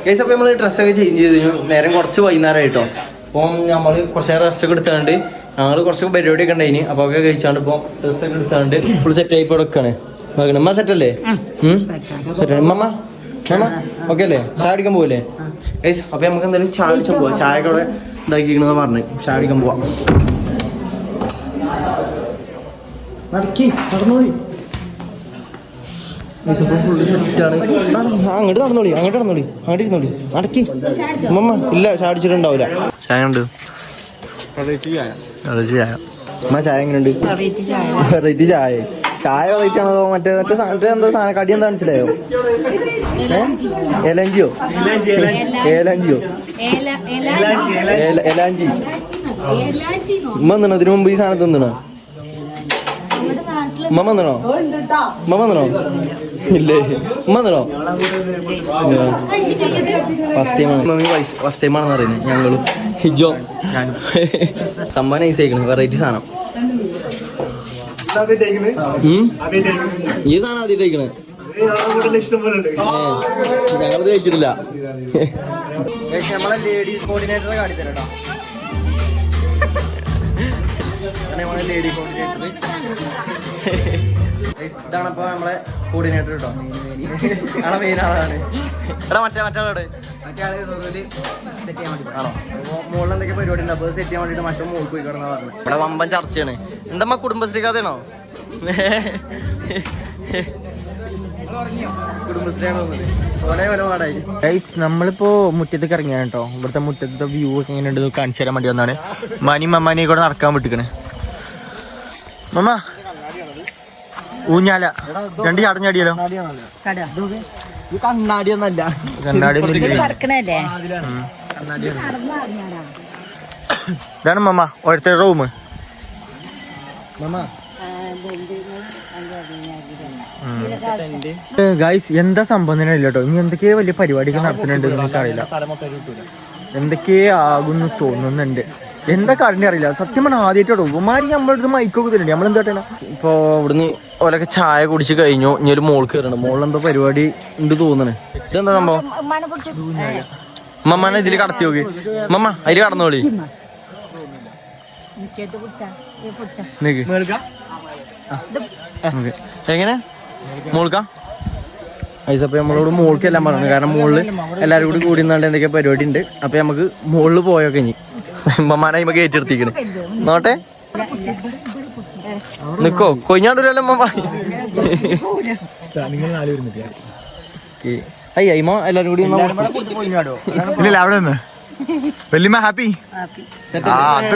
Guys അപ്പോൾ നമ്മൾ ഡ്രസ്സൊക്കെ ചേഞ്ച് ചെയ്ത് കഴിഞ്ഞു. നേരം കുറച്ച് വൈകുന്നേരമായിട്ടോ. അപ്പം നമ്മൾ കുറച്ച് നേരം റെസ്റ്റൊക്കെ എടുത്താണ്ട് ഞങ്ങൾ കുറച്ച് പരിപാടിയൊക്കെ ഉണ്ടായിന്. അപ്പോൾ ഒക്കെ കഴിച്ചാണ്ട് ഇപ്പോൾ ഡ്രസ്സൊക്കെ എടുത്താണ്ട് ഫുൾ സെറ്റ് ആയി ഇപ്പോൾ എടുക്കാണ്. ഉമ്മ സെറ്റല്ലേ? ഉമ്മ ഓക്കെ അല്ലേ? ചായ അടിക്കാൻ പോവല്ലേ ഗൈസ്? അപ്പോൾ നമുക്ക് എന്തായാലും ചായ അടിച്ചാൽ പോവാം. ചായയൊക്കെ അവിടെ ഇതാക്കിക്കണെന്ന് പറഞ്ഞു. ചായ അടിക്കാൻ പോവാം. നടന്നോളി അങ്ങോട്ട് നടന്നോളി അങ്ങോട്ട് ഇരുന്നോളി നടക്കി. ഉമ്മ ഇല്ല ചായ അടിച്ചിട്ടുണ്ടാവില്ല. ചായ ഉണ്ട് അമ്മ. ചായ എങ്ങനെയുണ്ട്? വെറൈറ്റി ചായ. ചായ വെറൈറ്റി ആണോ മറ്റേ എന്താ സാധനം കടി എന്താ മനസ്സിലായോ? ഏലാഞ്ചിയോ ഏലാഞ്ചി. ഉമ്മ തിന്നണോ? ഇതിനു മുമ്പ് ഈ സാധനം തിന്നണോ? ഉമ്മ വന്നണോ? ഇല്ലേ ഉമ്മ വന്നണോ? ഫസ്റ്റ് ടൈം ആണെന്ന് പറയുന്നത് ഞങ്ങളും ഹിജോ സംഭവം നൈസ് ആയിക്കണ്. വെറൈറ്റി സാധനം. ഈ സാധനം ആദ്യമായിട്ട് കഴിക്കണേ. ഞങ്ങളിത് കഴിച്ചിട്ടില്ല. നമ്മളെ ലേഡീസ് കോർഡിനേറ്ററെ കാട്ടി തരാം. നമ്മളെ ലേഡി കോർഡിനേറ്റർ ഇതാണ്. ഇപ്പൊ നമ്മളെ കോർഡിനേറ്റർ കേട്ടോ. ആളെ മെയിൻ ആളാണ്. എടാ മറ്റേ ആളോട് മറ്റേ ആള് സെറ്റ് ചെയ്യാൻ വേണ്ടി ആണോ? അപ്പോൾ മുകളിൽ എന്തൊക്കെ പരിപാടി ഉണ്ട്. അപ്പോൾ സെറ്റ് ചെയ്യാൻ വേണ്ടിയിട്ട് മറ്റേ മുകളിൽ പോയി കിടന്നാ പറഞ്ഞത്. ഇവിടെ വമ്പൻ ചർച്ചയാണ്. എന്താ കുടുംബശ്രീ കഥയാണോ? നമ്മളിപ്പോ മുറ്റത്തേക്ക് ഇറങ്ങിയാണ് കേട്ടോ. ഇവിടുത്തെ മുറ്റത്തെ വ്യൂ ഒക്കെ എങ്ങനെയുണ്ട് കാണിച്ചു തരാൻ വേണ്ടി വന്നാണ്. മനിയും മമ്മാനെയും കൂടെ നടക്കാൻ വിട്ടിക്കണേ. മമ്മ ഊഞ്ഞാല 2 ചാടം ചാടിയാലോ? കണ്ണാടിയൊന്നല്ല, കണ്ണാടി. ഇതാണ് മമ്മ ഓരോരുത്തരുടെ റൂം. ഗൈസ് എന്താ സംഭവം തന്നെ ഇല്ല കേട്ടോ. ഇനി എന്തൊക്കെയോ വലിയ പരിപാടികൾ നടത്തുന്നുണ്ട് നമുക്ക് അറിയില്ല. എന്തൊക്കെയോ ആകുന്നു തോന്നുന്നുണ്ട്. എന്താ കാര്യം അറിയില്ല. സത്യം പറഞ്ഞാൽ ആദ്യമായിട്ടോ ഉമാരി നമ്മളടുത്ത് മൈക്കൊക്കെ തരുന്നുണ്ട്. നമ്മളെന്താ ഇപ്പോൾ ഇവിടുന്ന് ഓലൊക്കെ ചായ കുടിച്ച് കഴിഞ്ഞു. ഇനി ഒരു മോൾ കയറണം. മോളിലെന്തോ പരിപാടി ഉണ്ട് തോന്നണേ. ഇതെന്താ സംഭവം? മമ്മാനെ ഇതിൽ കടത്തി നോക്കി. മമ്മ അതിൽ കടന്നോളി. എങ്ങനെ മോൾക്കാ ഐസപ്പ നമ്മളോട് മോൾക്ക് എല്ലാം പറഞ്ഞു. കാരണം മുകളിൽ എല്ലാവരും കൂടി കൂടി നിന്നാണ്ട് എന്തൊക്കെ പരിപാടി ഉണ്ട്. അപ്പൊ നമുക്ക് മുകളിൽ പോയൊക്കെ ഇനി മമ്മാനെ ഇമ്മ കയറ്റിയെടുത്തിക്കണ്. നോട്ടെ നിക്കോ കൊഞ്ഞാണ്ടൂരല്ലോ മമ്മ. അയ്യമ്മ എല്ലാരും കൂടി അവിടെ നിന്ന് വല്യമ്മ ഹാപ്പി. അത്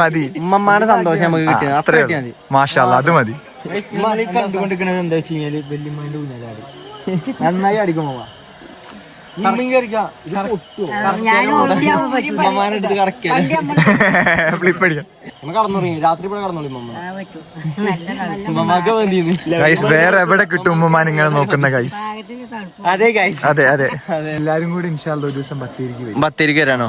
മതി. ഉമ്മമാരുടെ സന്തോഷം നമുക്ക് കിട്ടിയത് അത്ര മതി. മാഷാ അല്ലാ അത് മതി. കണ്ടുകൊണ്ടിരിക്കണത് എന്താ വെച്ച് കഴിഞ്ഞാല് വല്യമ്മേന്റെ ഊഞ്ഞാലാടി നന്നായി അടിക്കും. ഉമ്മമാനെടുത്ത് കറക്കിയാൽ കടന്നുറങ്ങി. രാത്രി ഇവിടെ കടന്നോളി ഉമ്മമാക്ക് വേറെ എവിടെ കിട്ടും ഉമ്മമാൻ ഇങ്ങനെ നോക്കുന്ന ഗൈസ്. അതെ ഗൈസ്, അതെ അതെ എല്ലാരും കൂടി ഇൻഷാല്ലാ ഒരു ദിവസം ബത്തേരിക്ക് വരാനോ?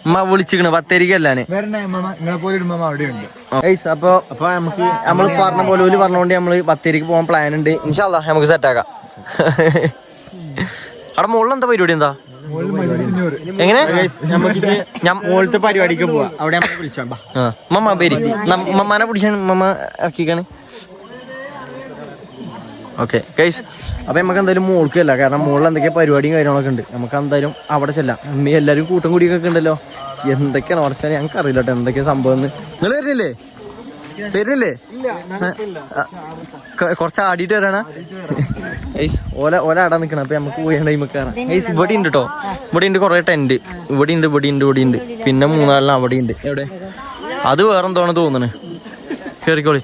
ഉമ്മ വിളിച്ചിക്കണ് ബത്തേരിക്ക് അല്ലാന്. നിങ്ങളെ പോലെ ഉമ്മ അവിടെയുണ്ട് ഗൈസ്. അപ്പൊ നമുക്ക് നമ്മൾ പറഞ്ഞ പോലെ പറഞ്ഞുകൊണ്ട് നമ്മള് ബത്തേരിക്ക് പോകാൻ പ്ലാൻ ഉണ്ട്. ഇൻഷാല്ലാ നമുക്ക് സെറ്റാക്കാം. അവിടെ മുകളിൽ എന്താ പരിപാടി? എന്താ എങ്ങനെ മുകളിലത്തെ പരിപാടിക്ക് പോവാ. അവിടെ വിളിച്ചോ മമ്മ പേര് മമ്മാനെ പിടിച്ചാൻ മമ്മ ഇറക്കിക്കാണ്. ഓക്കെ ഗൈസ്, അപ്പൊ നമുക്ക് എന്തായാലും മോൾക്കല്ല. കാരണം മുകളിൽ എന്തൊക്കെയാ പരിപാടിയും കാര്യങ്ങളൊക്കെ ഉണ്ട്. നമുക്ക് എന്തായാലും അവിടെ ചെല്ലാം. ഉമ്മ എല്ലാവരും കൂട്ടം കൂടിയൊക്കെ ഉണ്ടല്ലോ. എന്തൊക്കെയാണ് ഉറച്ചാൽ ഞങ്ങൾക്ക് അറിയില്ല കേട്ടോ എന്തൊക്കെയാ സംഭവം. നിങ്ങൾ വരുന്നില്ലേ? കുറച്ച് ആടിയിട്ട് വരാനാ ഗൈസ്. ഓല ആടാൻ നിൽക്കണം. അപ്പൊ നമുക്ക് പോയ ടൈമൊക്കെ കയറാം ഗൈസ്. ഇവിടെ ഉണ്ട് കേട്ടോ. ഇവിടെ ഉണ്ട് കുറെ ടെന്റ്. ഇവിടെ ഉണ്ട്. പിന്നെ 3-4 അവിടെ ഉണ്ട്. എവിടെ അത് വേറെന്തോന്ന് തോന്നണേ. കേറിക്കോളി.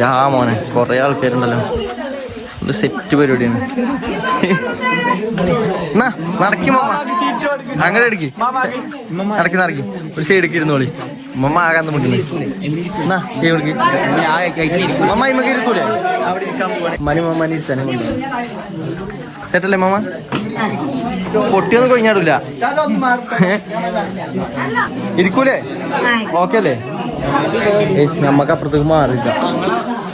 യാ മോനെ കൊറേ ആൾക്കാരുണ്ടല്ലോ. ഒരു സെറ്റ് പരിപാടിയാണ്. നടക്കി മമ്മ അങ്ങനെ എടുക്കി നടക്കി ഒരു സൈഡ് ഇരുന്നോളി. മമ്മ ആകാൻ മുട്ടില്ലേ മമ്മ ഇമ്മക്ക് ഇരുത്തൂലേ? മമ്മനെ ഇരുത്താനെ കൊണ്ട് സെറ്റല്ലേ മമ്മ? പൊട്ടിയൊന്നും കൊഴിഞ്ഞാടില്ല. ഇരിക്കൂലേ? ഓക്കെ അല്ലേ? നമ്മക്ക് അപ്പുറത്തേക്ക് മാറില്ല.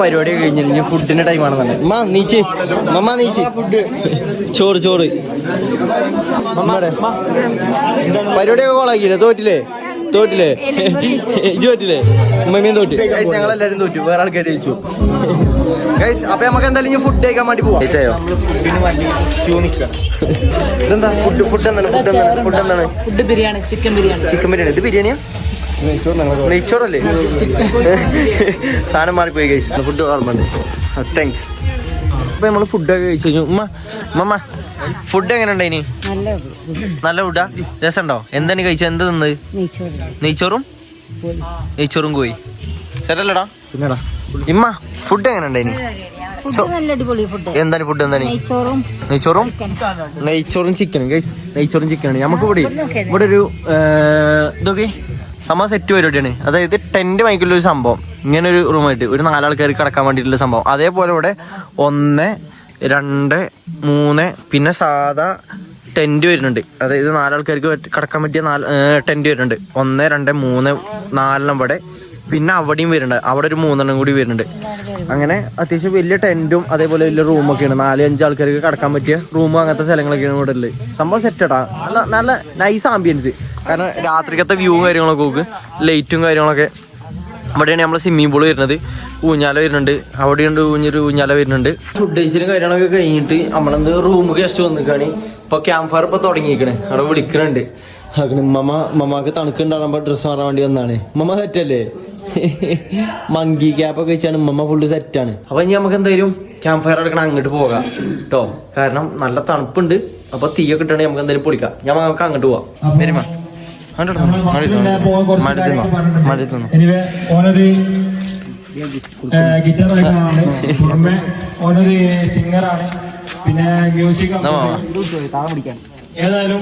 പരിപാടി കഴിഞ്ഞില്ല ഫുഡിന്റെ ടൈമാണെന്നുണ്ട് നീച്ച് ഫുഡ് ചോറ് പരിപാടിയൊക്കെ കോളാക്കിയില്ലേ തോറ്റില്ലേ ഇജ് തോറ്റില്ലേ ഉമ്മയും തോറ്റു ഞങ്ങളെല്ലാരും തോറ്റു വേറെ ആൾക്കാർ ജയിച്ചു ഗൈസ്. അപ്പൊ നമുക്ക് എന്തായാലും ഫുഡ് കഴിക്കാൻ വേണ്ടി പോവാം. ഇതെന്താ ഫുഡ് എന്താണ് ബിരിയാണി ചിക്കൻ ബിരിയാണി ഇത് ബിരിയാണിയാ നെയ്ച്ചോറല്ലേ സാധനം മാറിപ്പോയി ഗൈസ്. ഫുഡ് ഓർമ്മയുണ്ട് താങ്ക്സ്. അപ്പൊ നമ്മള് ഫുഡൊക്കെ കഴിച്ചു കഴിഞ്ഞു. ഉമ്മ ഫുഡ് എങ്ങനെ ഉണ്ടായിനി? നല്ല ഫുഡാ? രസമുണ്ടോ? എന്താണ് കഴിച്ചത്? എന്ത് തിന്നത്? നെയ്ച്ചോറും കോയി ശരല്ലടാ പിന്നെടാ ഇമ്മ ഫുഡ് എങ്ങനെ ഉണ്ടായിനി? എന്താണ് ഫുഡ്? എന്താണ് നെയ്ച്ചോറും ചിക്കനും ഗൈസ്. നെയ്ച്ചോറും ചിക്കനാണ് നമുക്ക് ഇവിടെ ഒരു ഇതൊക്കെ സംഭവം സെറ്റ് പരിപാടിയാണ്. അതായത് ടെന്റ് മൈക്കുള്ള ഒരു സംഭവം, ഇങ്ങനെ ഒരു റൂമായിട്ട് ഒരു 4 ആൾക്കാർക്ക് കിടക്കാൻ വേണ്ടിയിട്ടുള്ള സംഭവം. അതേപോലെ ഇവിടെ 1, 2, 3 പിന്നെ സാധാ ടെന്റ് വരുന്നുണ്ട്. അതായത് 4 ആൾക്കാർക്ക് കിടക്കാൻ പറ്റിയ ടെന്റ് വരുന്നുണ്ട്. 1, 2, 3, 4 ഇവിടെ പിന്നെ അവിടെയും വരുന്നുണ്ട്. അവിടെ ഒരു 3 കൂടി വരുന്നുണ്ട്. അങ്ങനെ അത്യാവശ്യം വലിയ ടെന്റും അതേപോലെ വലിയ റൂമൊക്കെയാണ്. 4-5 ആൾക്കാർക്ക് കിടക്കാൻ പറ്റിയ റൂമും അങ്ങനത്തെ സ്ഥലങ്ങളൊക്കെയാണ് ഇവിടെ ഉള്ളത്. സംഭവം സെറ്റാടാ. നല്ല നൈസ് ആംബിയൻസ്. കാരണം രാത്രിക്കത്തെ വ്യൂവും കാര്യങ്ങളൊക്കെ നോക്ക്, ലൈറ്റും കാര്യങ്ങളൊക്കെ. അവിടെയാണ് നമ്മൾ സ്വിമ്മിംഗ് പൂള് വരുന്നത്, ഊഞ്ഞാല വരുന്നുണ്ട്, അവിടെയുണ്ട് ഊഞ്ഞാല വരുന്നുണ്ട്. ഫുഡ് കഴിച്ചിട്ടും കാര്യങ്ങളൊക്കെ കഴിഞ്ഞിട്ട് നമ്മളെന്ത് റൂം ഗസ്റ്റ് വന്നിക്കാണ്. ഇപ്പൊ ക്യാമ്പ് ഫയർ ഇപ്പൊ തുടങ്ങിയിരിക്കണേ. അവിടെ വിളിക്കണുണ്ട്. മമ്മക്ക് തണുക്കുണ്ടാകുമ്പോ ഡ്രസ്സ് മാറാൻ വേണ്ടി വന്നാണ്. മമ്മ സെറ്റല്ലേ? മങ്കി ക്യാപ്പൊക്കെ വെച്ചാണ് മമ്മ ഫുള്ള് സെറ്റാണ്. അപ്പൊ ഇനി നമുക്ക് എന്തായാലും ക്യാമ്പ് ഫയർ എടുക്കണം, അങ്ങോട്ട് പോകാം കേട്ടോ. കാരണം നല്ല തണുപ്പുണ്ട്. അപ്പൊ തീയൊക്കെ ഇട്ടാണെങ്കിൽ നമുക്ക് എന്തായാലും പൊളിക്കാം. നമുക്ക് അങ്ങോട്ട് പോവാം. വരുമ ഗിറ്റാർ പുറമെ ഓനൊരു സിംഗറാണ്, പിന്നെ മ്യൂസിക്. ഏതായാലും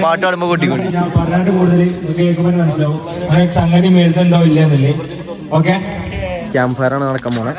പാട്ട് പാടുമ്പോ കൂട്ടിക്കൂടി ഞാൻ പറഞ്ഞിട്ട് കൂടുതൽ കേൾക്കുമ്പോൾ മനസ്സിലാവും സംഗതി മേൽത്തുണ്ടോ ഇല്ലെന്നല്ലേ. ഓക്കെ, ക്യാമ്പ് ഫയർ ആണ് നടക്കാൻ പോണേ.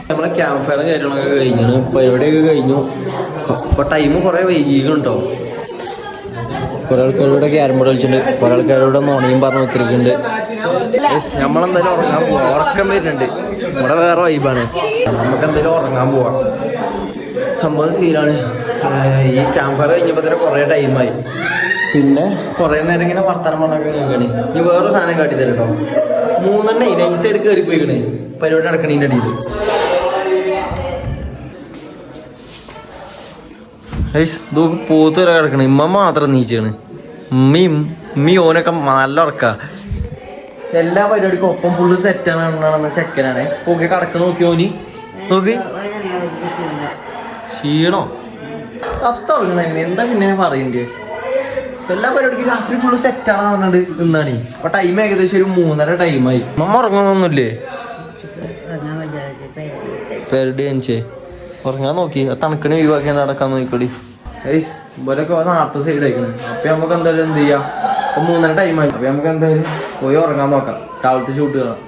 നമ്മളെ ക്യാമ്പ് ഫയറും കാര്യങ്ങളൊക്കെ കഴിഞ്ഞാണ്, പരിപാടിയൊക്കെ കഴിഞ്ഞു. ഇപ്പൊ ടൈം കുറെ വൈകിയിട്ടുണ്ടോ. കുറെ ആൾക്കാരുടെ ക്യാരം ബോർഡ് കളിച്ചിട്ടുണ്ട്, കുറെ ആൾക്കാരുടെ നോണയും പറഞ്ഞു ഒത്തിരിക്കുന്നുണ്ട്. നമ്മളെന്തായാലും ഉറങ്ങാൻ പോവാം. ഉറക്കം വരുന്നുണ്ട്. ഇവിടെ വേറെ വൈബാണ്. നമുക്ക് എന്തായാലും ഉറങ്ങാൻ പോവാം. സംഭവം സീനാണ്. ഈ ക്യാമ്പ് ഫയർ കഴിഞ്ഞപ്പോ തന്നെ കുറെ ടൈമായി. പിന്നെ കുറെ നേരം ഇങ്ങനെ വർത്താനം പറഞ്ഞൊക്കെ കേൾക്കണേ. ഈ വേറൊരു സാധനം കാട്ടിത്തരും കേട്ടോ. 3 നൈറ്റ് സൈഡ് കയറി പോയിക്കണേ പരിപാടി നടക്കണതിൻ്റെ അടിയിൽ. പോത്ത് വരെ കിടക്കണേ. ഇമ്മ മാത്രം നീച്ചാണ്. ഉമ്മി ഓനൊക്കെ നല്ല ഉറക്ക. എല്ലാ പരിപാടിക്കും ഒപ്പം ഫുള്ള് സെറ്റാണ്. ചെക്കനാണ് പോകെ കടക്ക. നോക്കി ഓനി നോക്കി ക്ഷീണോ സത്തുറങ്ങണ. എന്താ പിന്നെ പറയണ്ടേ? എല്ലാ പരിപാടിക്കും രാത്രി ഫുള്ള് സെറ്റാണ് പറഞ്ഞിട്ട് നിന്നാണ്. അപ്പൊ ടൈം ഏകദേശം ഒരു 3:30 ടൈമായി. മമ്മ ഉറങ്ങുന്നൊന്നുമില്ലേ? പെരടി എനിച്ചേ ഉറങ്ങാൻ നോക്കി. തണുക്കണ ഒഴിവാക്കി നടക്കാൻ നോക്കിക്കൂടി. ഇവരൊക്കെ നേരത്തെ സൈഡ് അയക്കണം. അപ്പൊ നമുക്ക് എന്തായാലും എന്ത് ചെയ്യാം, 3:30 ടൈമായി. അപ്പൊ നമുക്ക് എന്തായാലും പോയി ഉറങ്ങാൻ നോക്കാം. രാവിലത്തെ ഷൂട്ട് കാണാം.